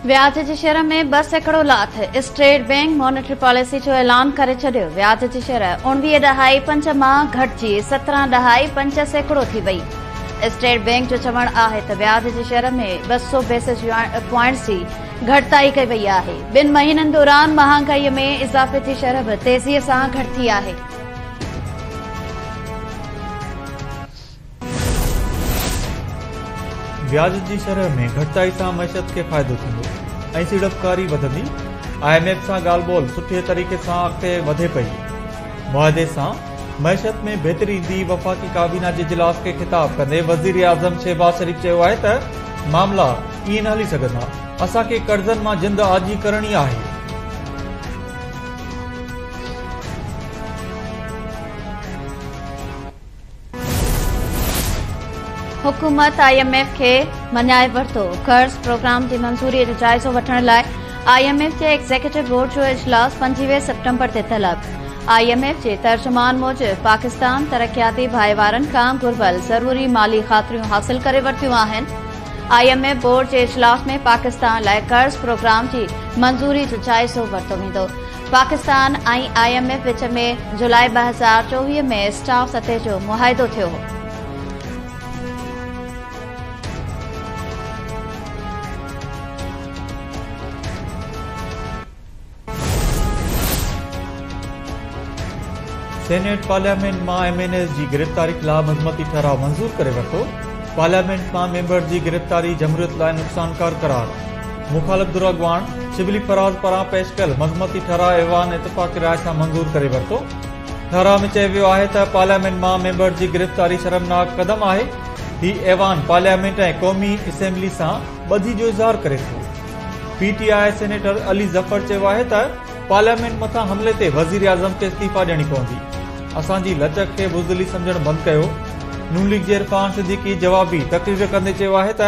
व्याज जी शेयर में 2 सैकड़ो लाथ। स्टेट बैंक मॉनेटरी पॉलिसी जो ऐलान करे छडियो। व्याज जी शेयर 19.5 मां घटिजी 17.5 सैकड़ो थी वई। स्टेट बैंक जो चवण आहे त व्याज जी शेयर में 200 बेसिस पॉइंट्स जी घटिताई कई वई आहे। 2 महीननि दौरान महांगाई में इज़ाफ़े जी शरह बि तेज़ीअ सां घटि थी आहे। व्याज जी शरह में घटिताई सां मईशत खे फ़ाइदो थींदो ऐं सीड़पकारी वधंदी। IMF सां ॻाल्हि ॿोल सुठे तरीक़े सां अॻिते वधे पई। मुआदे सां मईशत में बहितरी ईंदी। वफ़ाक़ी काबीना जे इजलास खे ख़िताब कंदे वज़ीर आज़म शहबाज शरीफ़ चयो आहे त मामला ईअं न हली सघंदा। असांखे कर्ज़नि मां जिंद आजी करणी आहे। हुकूमत IMF खे मञाए वरितो। कर्ज़ प्रोग्राम जी मंज़ूरी जो जाइज़ो वठण लाइ IMF जे एग्ज़ीक्यूटिव बोर्ड जो इजलास 25 सितंबर ते तलब। IMF जे तर्जुमान मूजिब पाकिस्तान तरक़ियाती भाईवारनि खां घुर्बल ज़रूरी माली ख़ातिरियूं हासिल करे वरितियूं आहिनि। IMF बोर्ड जे इजलास में पाकिस्तान लाइ कर्ज़ प्रोग्राम जी मंज़ूरी जो जाइज़ो वरितो वेंदो। पाकिस्तान ऐं IMF विच में जुलाई 2024 में स्टाफ सतह जो मुआहिदो थियो हो। सेनेट पार्लियामेंट मां MNS जी गिरफ़्तारी ख़िलाफ़ मज़मती ठहराव मंज़ूर करे वरितो। पार्लियामेंट मां मेंबर जी गिरफ़्तारी जमहूरियत लाइ नुक़सानकार करार। मुखालिफ़ धुर अॻवान शिबली फराज़ पारां पेश कयल मज़मती ठहराव ऐवान इतफ़ाक़ी राय सां मंज़ूर करे वरितो। ठहराव में चयो वियो आहे त पार्लियामेंट मां मेंबर जी गिरफ़्तारी शर्मनाक क़दम आहे। हीउ ऐवान पार्लियामेंट ऐं क़ौमी असेंबली सां ॿधी जो इज़हार करे थो। PTI सेनेटर अली ज़फ़र चयो आहे त पार्लियामेंट मथां हमले ते वज़ीर आज़म खे इस्तीफ़ा ॾियणी पवंदी। असांजी लचक खे बुज़दिली समझण बंदि कयो। नून लीग जे इरफान सिद्दीकी जवाबी तक़रीर कंदे चयो आहे त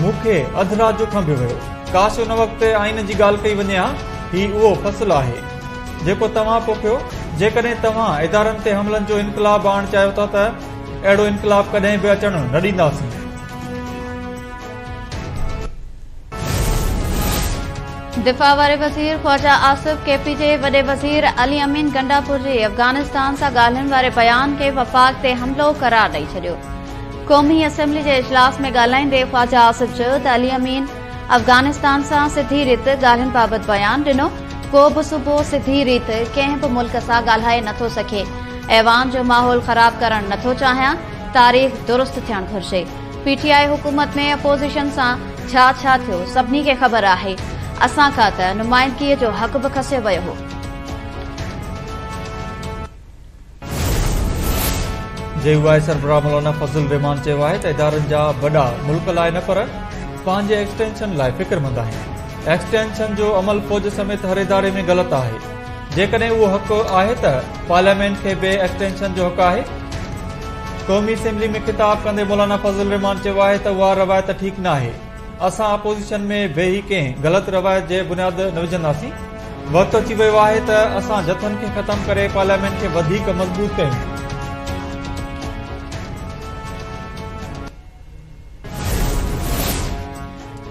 मूंखे अधु राति जो खंभियो वियो। काश उन वक़्तु आइन जी ॻाल्हि कई वञे हा। हीउ उहो फ़सुलु आहे जेको तव्हां पोखियो। जेकॾहिं तव्हां इदारनि ते हमलनि जो इनक़लाब आणणु चाहियो था त अहिड़ो इनक़लाब कॾहिं बि अचणु न ॾींदासीं। दिफ़ा वारे वज़ीर ख्वाजा आसिफ KP जे वॾे वज़ीर अली अमीन गंडापुर जे अफ़गानिस्तान सां ॻाल्हियुनि वारे बयान खे वफ़ाक़ ते हमलो करार ॾेई छॾियो। क़ौमी असेंबली जे इजलास में ॻाल्हाईंदे ख्वाजा आसिफ चयो त अली अमीन अफ़गानिस्तान सां सिधी रीति ॻाल्हियुनि बाबति बयान ॾिनो। को बि सूबो सिधी रीति कंहिं बि मुल्क सां ॻाल्हाए नथो सघे। ऐवान जो माहौल ख़राब करणु नथो चाहियां। तारीख़ दुरुस्त थियणु घुर्जे। PTI हुकूमत में अपोज़िशन सां छा थियो सभिनी खे ख़बर आहे। असां खां त नुमाइंदगीअ जो हक़ बि खसियो वियो हो। JUI सरबराह मौलाना फज़ल रहमान चयो आहे त इदारनि जा वॾा मुल्क लाइ न पर पंहिंजे एक्सटेंशन लाइ फ़िक्रमंद आहिनि। एक्सटेंशन जो अमल फ़ौज समेत हर इदारे में ग़लति आहे। जेकॾहिं उहो हक़ आहे त पार्लियामेंट खे बि एक्सटेंशन जो हक़ आहे। क़ौमी असेंबली में ख़िताब कंदे मौलाना फज़ल रहमान चयो आहे त उहा रवायत ठीकु न आहे। असां अपोज़िशन में वेही कंहिं ग़लति रवायत जे बुनियाद न विझंदासीं। वक़्तु अची वियो आहे त असां जथनि खे ख़तमु करे पार्लियामेंट खे वधीक मज़बूत कयूं।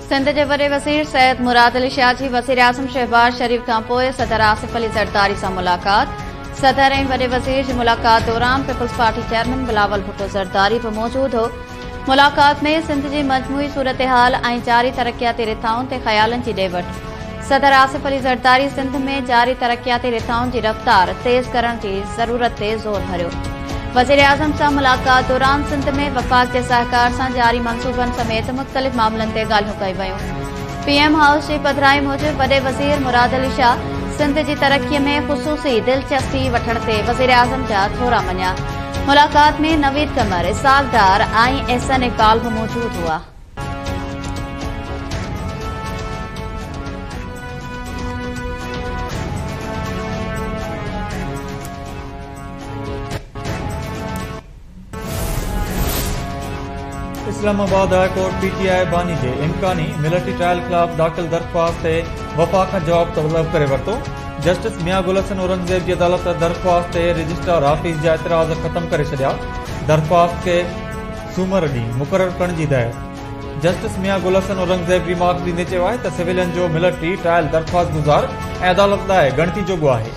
सिंध जे वॾे वज़ीर सैयद मुराद अली शाह जी वज़ीर आज़म शहबाज शरीफ़ खां पोइ सदर आसिफ अली ज़रदारी सां मुलाक़ात। सदर ऐं वॾे वज़ीर जी मुलाक़ात दौरान Peoples Party chairman Bilawal Bhutto Zardari बि मौजूदु हो। मुलाक़ात में सिंध जी मजमूई सूरतहाल ऐं जारी तरक़ियाती रिथाउनि ते ख़यालनि जी ॾे वठि। सदर आसिफ अली ज़रदारी सिंध में जारी तरक़ियाती रिथाउनि जी रफ़्तार तेज़ करण जी ज़रूरत ते ज़ोर भरियो। वज़ीर आज़म सां मुलाक़ात दौरान सिंध में वफ़ाक़ जे सहकार सां जारी मंसूबनि समेत मुख़्तलिफ़ मामलनि ते ॻाल्हियूं कयूं वयूं। PM हाउस जी पधिराई मूजिबि वॾे वज़ीर मुराद अली शाह सिंध जी तरक़ीअ में ख़ुसूसी दिलचस्पी वठण ते वज़ीर आज़म जा थोरा मञिया। मुलाक़ात में नवीद कमर, इसाक डार ऐं एहसन इक़बाल बि मौजूदु हुआ। इस्लामाबाद हाई कोर्ट PTI बानी जे इम्कानी मिलिट्री ट्रायल ख़िलाफ़ दाख़िल दरख़्वास्त ते वफ़ाक़ खां जवाब तलब करे वरितो। जस्टिस मियां गुल हसन औरंगज़ेब जी अदालत दरख़्वास्त ते रजिस्ट्रार हाफ़िज़ जा एतिराज़ ख़तमु करे छॾिया। दरख़्वास्त खे सूमर ॾींहुं मुक़ररु करण जी हिदायत। जस्टिस मियां गुलहसन औरंगज़ेब रिमार्क ॾींदे चयो आहे त सिविलियन जो मिलिट्री ट्रायल दरख़्वास्त गुज़ार ऐं अदालत लाइ गणती जोॻो आहे।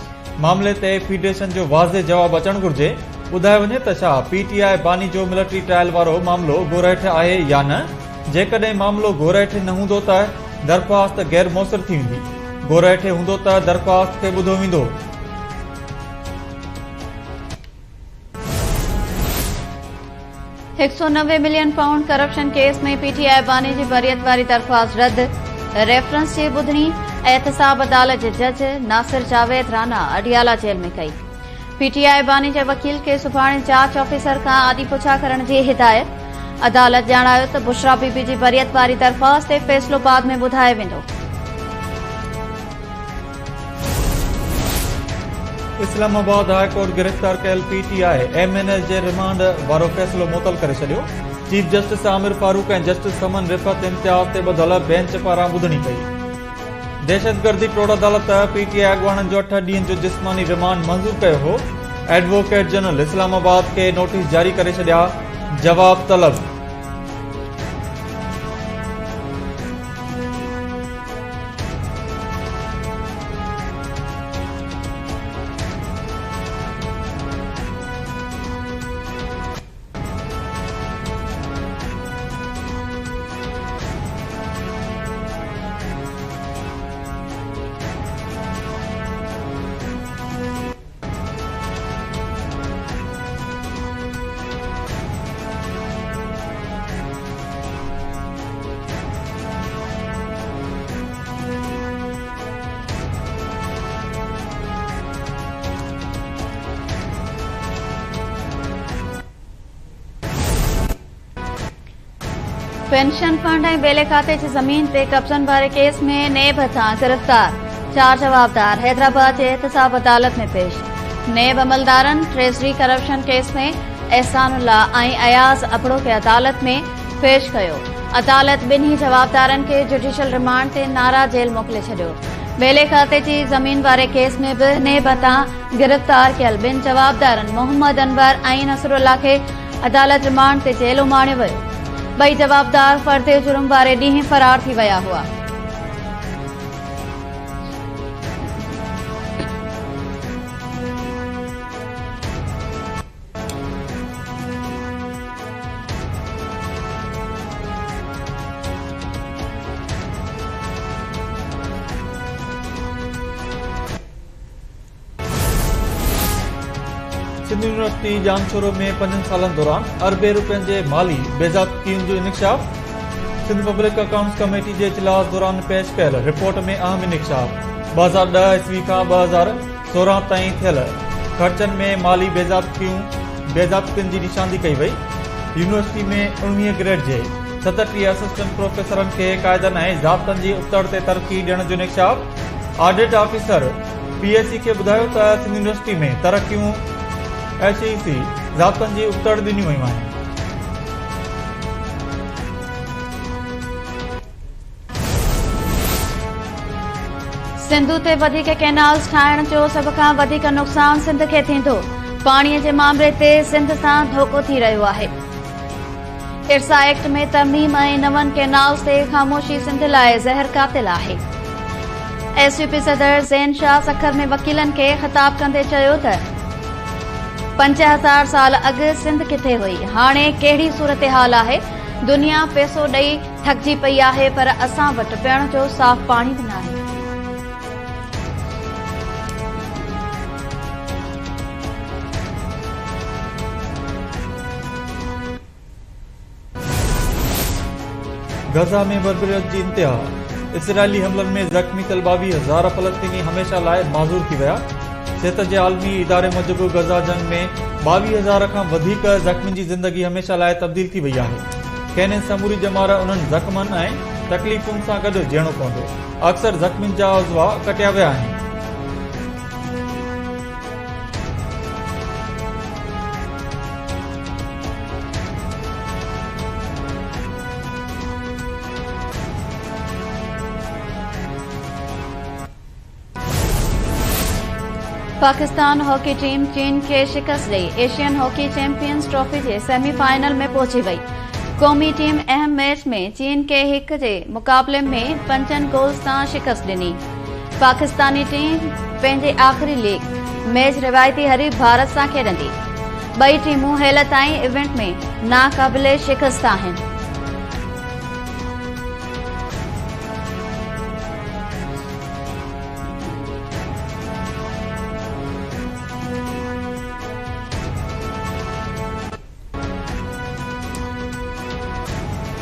मामले ते फेडरेशन जो वाज़े जवाब अचणु घुर्जे। ॿुधायो वञे त छा पीटीआई बानी जो मिलिट्री ट्रायल वारो मामलो गोरेठ आहे या न। जेकॾहिं मामलो गोरेठ न हूंदो त दरख़्वास्त गैर मौसर थी वेंदी। गोरेठ हूंदो त दरख़्वास्त खे ॿुधो वेंदो। £190 मिलियन करप्शन केस में पीटीआई बानी जी बरियत वारी दरख़्वास्त रद्द। रेफरेंस जे ॿुधणी एहतसाब अदालत जे जज नासिर जावेद राना अडियाला जेल में कई। पीटीआई बानी जे वकील खे सुभाणे जांच ऑफिसर खां आॾी पुछा करण जी हिदायत। अदालत ॼाणायो त बुशरा बीबी जी बरियत वारी दरख़्वास्त ते फ़ैसिलो बाद में ॿुधायो वेंदो। इस्लामाबाद हाई कोर्ट गिरफ़्तार कयल पीटीआई एमएनएस जे रिमांड वारो फ़ैसिलो मुअतल करे छॾियो। चीफ जस्टिस आमिर फारूक ऐं जस्टिस समन रिफ़त इम्तियाज़ ते ॿधल बेंच पारां ॿुधणी कई। दहशतगर्दी टोड़ अदालत पीटीआई अॻवाननि जो 8 ॾींहनि जो जिस्मानी रिमांड मंज़ूर कयो हो। एडवोकेट जनरल इस्लामाबाद खे नोटिस जारी करे छॾिया। जवाब तलब। पेंशन फंड ऐं बेले खाते जी ज़मीन ते कब्ज़नि वारे केस में नेब हथां गिरफ़्तार 4 जवाबदार हैदराबाद जे एहतसाब अदालत में पेश। नेब अमलदारनि ट्रेज़री करप्शन केस में एहसानुल्ला ऐं अयाज़ अबड़ो खे अदालत में पेश कयो। अदालत ॿिन्ही जवाबदारनि खे जुडिशियल रिमांड ते नारा जेल मोकिले छॾियो। बेले खाते जी ज़मीन वारे केस में बि नेब हथां गिरफ़्तार कयल 2 जवाबदारनि मोहम्मद अनवर ऐं नसरुल्ला खे अदालत रिमांड ते जेल उमाणियो वियो। 2 जवाबदार फर्दे जुर्म वारे ॾींहुं फरार थी विया हुआ। सिंध यूनिवर्सिटी जानछोरो में 5 सालनि दौरान अरबे रुपयनि जे माली बेज़ाब्तियुनि जो इंकशाफ। सिंध पब्लिक अकाउंट्स कमेटी जे इजलास दौरान पेश कयल रिपोर्ट में अहम इंकशाफ। 2010 ईस्वी खां 2016 ताईं थियल ख़र्चनि में माली बेज़ाब्तियुनि जी निशानदी कई वई। यूनिवर्सिटी में 19 ग्रेड जे 37 असिस्टेंट प्रोफेसरनि खे क़ाइदनि ऐं ज़ाब्तनि जी उतड़ ते तरक़ी ॾियण जो इंकशाफ। ऑडिट ऑफिसर पीएससी खे ॿुधायो त सिंध यूनिवर्सिटी में तरक़ियूं एचईसी ज़ाब्तनि जी उतड़ ॾिनियूं वयूं आहिनि। सिंधु ते वधीक कैनाल्स ठाहिण जो सभ खां वधीक नुक़सान सिंध खे थींदो। पाणीअ जे मामले ते सिंध सां धोखो थी रहियो आहे। इरसा एक्ट में तरमीम ऐं नवनि कैनाल्स ते ख़ामोशी सिंध लाइ ज़हर क़ातिल आहे। एसयूपी सदर ज़ैन शाह सखर में वकीलनि खे ख़िताब कंदे चयो त 5000 साल अॻु सिंध किथे हुई, हाणे कहिड़ी सूरत हाल आहे। दुनिया पैसो ॾेई थकिजी पई आहे, पर असां वटि पीअण जो साफ़ पाणी बि नाहे। गज़ा में बर्बरियत जी इंतिहा। इसराइली हमलनि में ज़ख़्मी थियल 22,000 फ़लस्तीनी हमेशा लाइ माज़ूर थी विया। सिहत जे आलमी इदारे मूजिबि गज़ा जंग में 22,000 खां वधीक ज़ख़्मियुनि जी ज़िंदगी हमेशा लाइ तब्दील थी वई आहे। खेनि समूरी जमार उन्हनि ज़ख़्मनि ऐं तकलीफ़ुनि सां गॾु जीअणो पवंदो। अक्सर ज़ख़्मियुनि जा उज़वा कटिया विया आहिनि। पाकिस्तान हॉकी टीम चीन खे शिकस्त ॾेई एशियन हॉकी चैंपियंस ट्रॉफी जे सेमीफाइनल में पहुची वई। क़ौमी टीम अहम मैच में चीन के 1 जे मुक़ाबले में 5 गोल्स सां शिकस्त ॾिनी। पाकिस्तानी टीम पंहिंजे आख़िरी लीग मैच रिवायती हरीफ भारत सां खेॾंदी। ॿई टीमूं हेल ताईं इवेंट में नाक़ाबिले शिकस्त आहिनि।